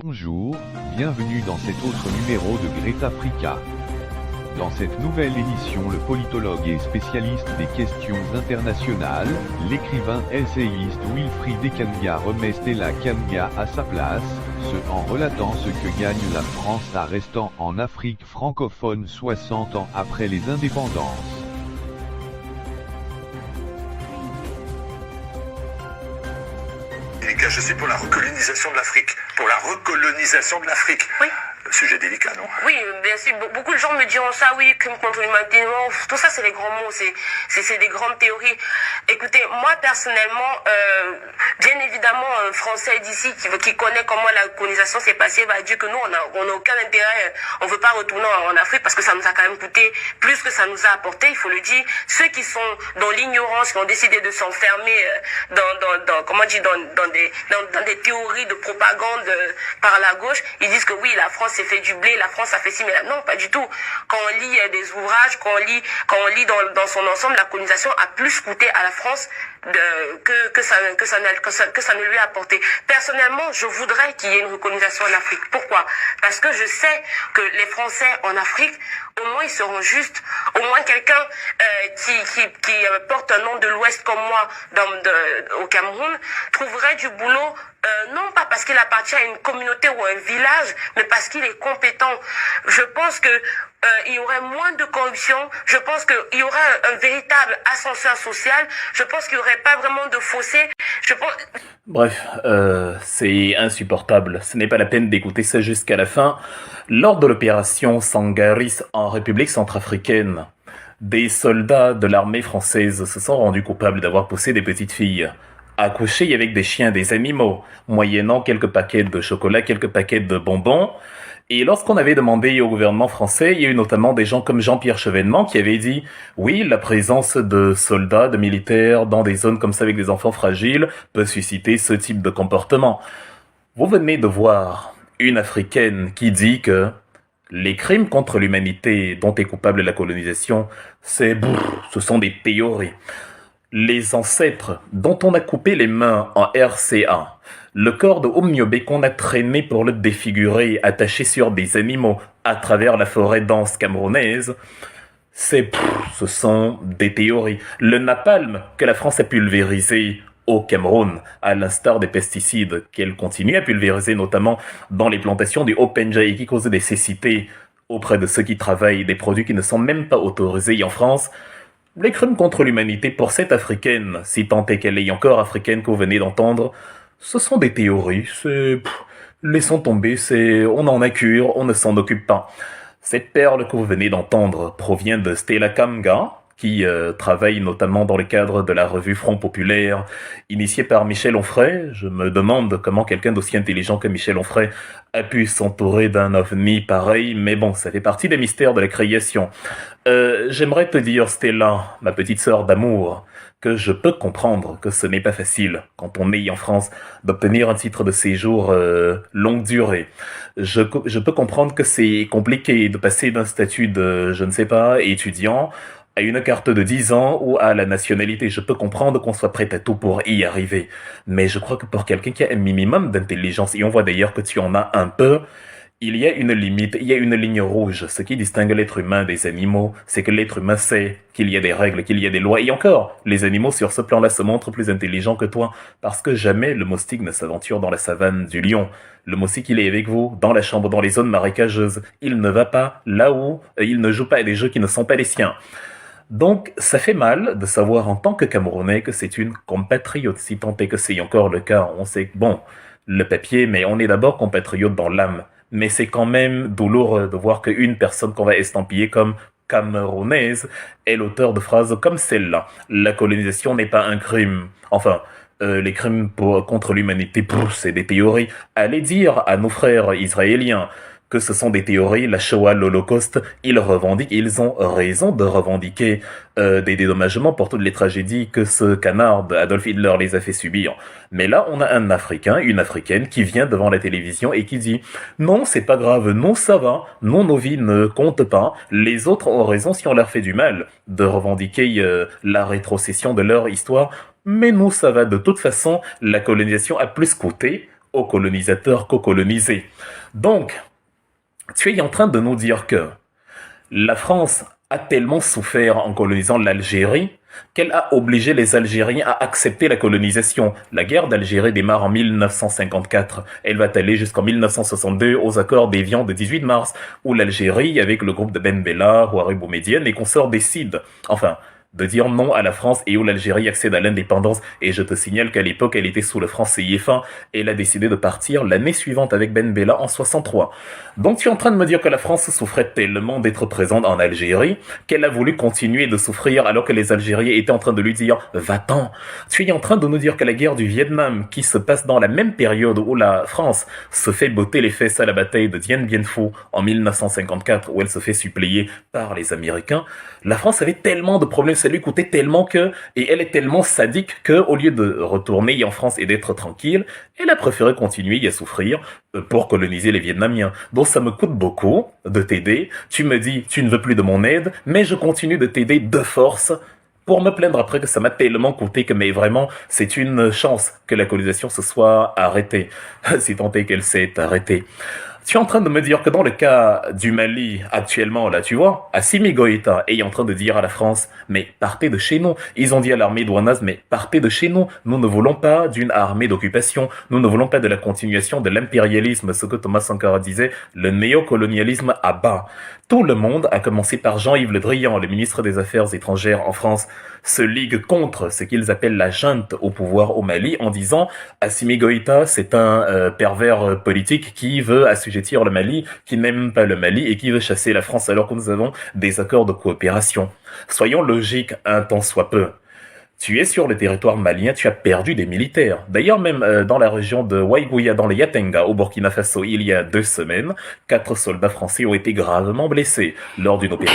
Bonjour, bienvenue dans cet autre numéro de Greta Africa. Dans cette nouvelle émission, le politologue et spécialiste des questions internationales, l'écrivain essayiste Wilfried Ekanga remet Stella Kanga à sa place, ce en relatant ce que gagne la France en restant en Afrique francophone 60 ans après les indépendances. Je suis pour la recolonisation de l'Afrique. Pour la recolonisation de l'Afrique. Oui. Sujet délicat, non? Oui, bien sûr. Beaucoup de gens me diront ça, oui, crime contre l'humanité. Non, tout ça, c'est des grands mots, c'est des grandes théories. Écoutez, moi, personnellement, bien évidemment, un Français d'ici qui connaît comment la colonisation s'est passée va dire que nous, on n'a aucun intérêt, on veut pas retourner en Afrique parce que ça nous a quand même coûté plus que ça nous a apporté, il faut le dire. Ceux qui sont dans l'ignorance, qui ont décidé de s'enfermer dans des théories de propagande par la gauche, ils disent que oui, la France s'est fait du blé, la France a fait ci, mais là, non, pas du tout. Quand on lit des ouvrages, quand on lit dans son ensemble, la colonisation a plus coûté à la France que ça ne lui a apporté. Personnellement, je voudrais qu'il y ait une recolonisation en Afrique. Pourquoi? Parce que je sais que les Français en Afrique, au moins ils seront justes. Au moins quelqu'un qui porte un nom de l'Ouest comme moi au Cameroun trouverait du boulot. Non pas parce qu'il appartient à une communauté ou à un village, mais parce qu'il est compétent. Je pense que il y aurait moins de corruption. Je pense qu'il y aurait un véritable ascenseur social. Je pense qu'il n'y aurait pas vraiment de fossé. Bref, c'est insupportable. Ce n'est pas la peine d'écouter ça jusqu'à la fin. Lors de l'opération Sangaris en République centrafricaine, des soldats de l'armée française se sont rendus coupables d'avoir poussé des petites filles à coucher avec des chiens, des animaux, moyennant quelques paquets de chocolat, quelques paquets de bonbons. Et lorsqu'on avait demandé au gouvernement français, il y a eu notamment des gens comme Jean-Pierre Chevènement qui avaient dit « Oui, la présence de soldats, de militaires dans des zones comme ça avec des enfants fragiles peut susciter ce type de comportement. » Vous venez de voir une Africaine qui dit que les crimes contre l'humanité dont est coupable la colonisation, ce sont des théories. Les ancêtres dont on a coupé les mains en RCA, le corps de Oumniobé qu'on a traîné pour le défigurer, attaché sur des animaux à travers la forêt dense camerounaise, ce sont des théories. Le napalm que la France a pulvérisé au Cameroun, à l'instar des pesticides qu'elle continue à pulvériser, notamment dans les plantations du Haut-Pendja et qui causent des cécités auprès de ceux qui travaillent, des produits qui ne sont même pas autorisés en France. Les crimes contre l'humanité pour cette Africaine, si tant est qu'elle est encore africaine que vous venez d'entendre, ce sont des théories, laissons tomber, on en a cure, on ne s'en occupe pas. Cette perle que vous venez d'entendre provient de Stella Kanga, qui travaille notamment dans le cadre de la revue Front Populaire, initiée par Michel Onfray. Je me demande comment quelqu'un d'aussi intelligent que Michel Onfray a pu s'entourer d'un ovni pareil, mais bon, ça fait partie des mystères de la création. J'aimerais te dire, Stella, ma petite sœur d'amour, que je peux comprendre que ce n'est pas facile, quand on est en France, d'obtenir un titre de séjour longue durée. Je peux comprendre que c'est compliqué de passer d'un statut de, je ne sais pas, étudiant, à une carte de 10 ans ou à la nationalité. Je peux comprendre qu'on soit prêt à tout pour y arriver. Mais je crois que pour quelqu'un qui a un minimum d'intelligence, et on voit d'ailleurs que tu en as un peu, il y a une limite, il y a une ligne rouge. Ce qui distingue l'être humain des animaux, c'est que l'être humain sait qu'il y a des règles, qu'il y a des lois. Et encore, les animaux sur ce plan-là se montrent plus intelligents que toi, parce que jamais le moustique ne s'aventure dans la savane du lion. Le moustique, il est avec vous, dans la chambre, dans les zones marécageuses. Il ne va pas là où il ne joue pas à des jeux qui ne sont pas les siens. Donc, ça fait mal de savoir en tant que Camerounais que c'est une compatriote, si tant est que c'est encore le cas. On sait que, bon, le papier, mais on est d'abord compatriote dans l'âme. Mais c'est quand même douloureux de voir qu'une personne qu'on va estampiller comme camerounaise est l'auteur de phrases comme celle-là. La colonisation n'est pas un crime. Enfin, les crimes contre l'humanité, c'est des théories. Allez dire à nos frères israéliens que ce sont des théories, la Shoah, l'Holocauste, ils ont raison de revendiquer des dédommagements pour toutes les tragédies que ce canard Adolf Hitler les a fait subir. Mais là, on a un Africain, une Africaine qui vient devant la télévision et qui dit « Non, c'est pas grave, non, ça va, non, nos vies ne comptent pas, les autres ont raison si on leur fait du mal de revendiquer la rétrocession de leur histoire, mais nous, ça va, de toute façon, la colonisation a plus coûté aux colonisateurs qu'aux colonisés. Donc, tu es en train de nous dire que la France a tellement souffert en colonisant l'Algérie qu'elle a obligé les Algériens à accepter la colonisation. La guerre d'Algérie démarre en 1954. Elle va aller jusqu'en 1962 aux accords d'Évian de 18 mars, où l'Algérie, avec le groupe de Ben Bella, Houari Boumedienne et consorts décide, de dire non à la France et où l'Algérie accède à l'indépendance. Et je te signale qu'à l'époque, elle était sous le franc CFA et elle a décidé de partir l'année suivante avec Ben Bella en 63. Donc tu es en train de me dire que la France souffrait tellement d'être présente en Algérie qu'elle a voulu continuer de souffrir alors que les Algériens étaient en train de lui dire « va-t'en ». Tu es en train de nous dire que la guerre du Vietnam, qui se passe dans la même période où la France se fait botter les fesses à la bataille de Dien Bien Phu en 1954, où elle se fait suppléer par les Américains, la France avait tellement de problèmes, ça lui coûtait tellement et elle est tellement sadique que, au lieu de retourner en France et d'être tranquille, elle a préféré continuer à souffrir pour coloniser les Vietnamiens. Donc ça me coûte beaucoup de t'aider. Tu me dis, tu ne veux plus de mon aide, mais je continue de t'aider de force pour me plaindre après que ça m'a tellement coûté que, mais vraiment, c'est une chance que la colonisation se soit arrêtée, si tant est qu'elle s'est arrêtée. Tu es en train de me dire que dans le cas du Mali, actuellement, là, tu vois, Assimi Goïta est en train de dire à la France, mais partez de chez nous. Ils ont dit à l'armée douanaise, mais partez de chez nous. Nous ne voulons pas d'une armée d'occupation. Nous ne voulons pas de la continuation de l'impérialisme. Ce que Thomas Sankara disait, le néocolonialisme à bas. Tout le monde, à commencer par Jean-Yves Le Drian, le ministre des Affaires étrangères en France, se ligue contre ce qu'ils appellent la junte au pouvoir au Mali en disant Assimi Goïta, c'est un pervers politique qui veut assujettir le Mali, qui n'aime pas le Mali et qui veut chasser la France alors que nous avons des accords de coopération. Soyons logiques un tant soit peu. Tu es sur le territoire malien, tu as perdu des militaires. D'ailleurs, même dans la région de Waïgouya, dans les Yatenga, au Burkina Faso, il y a 2 semaines, 4 soldats français ont été gravement blessés lors d'une opération.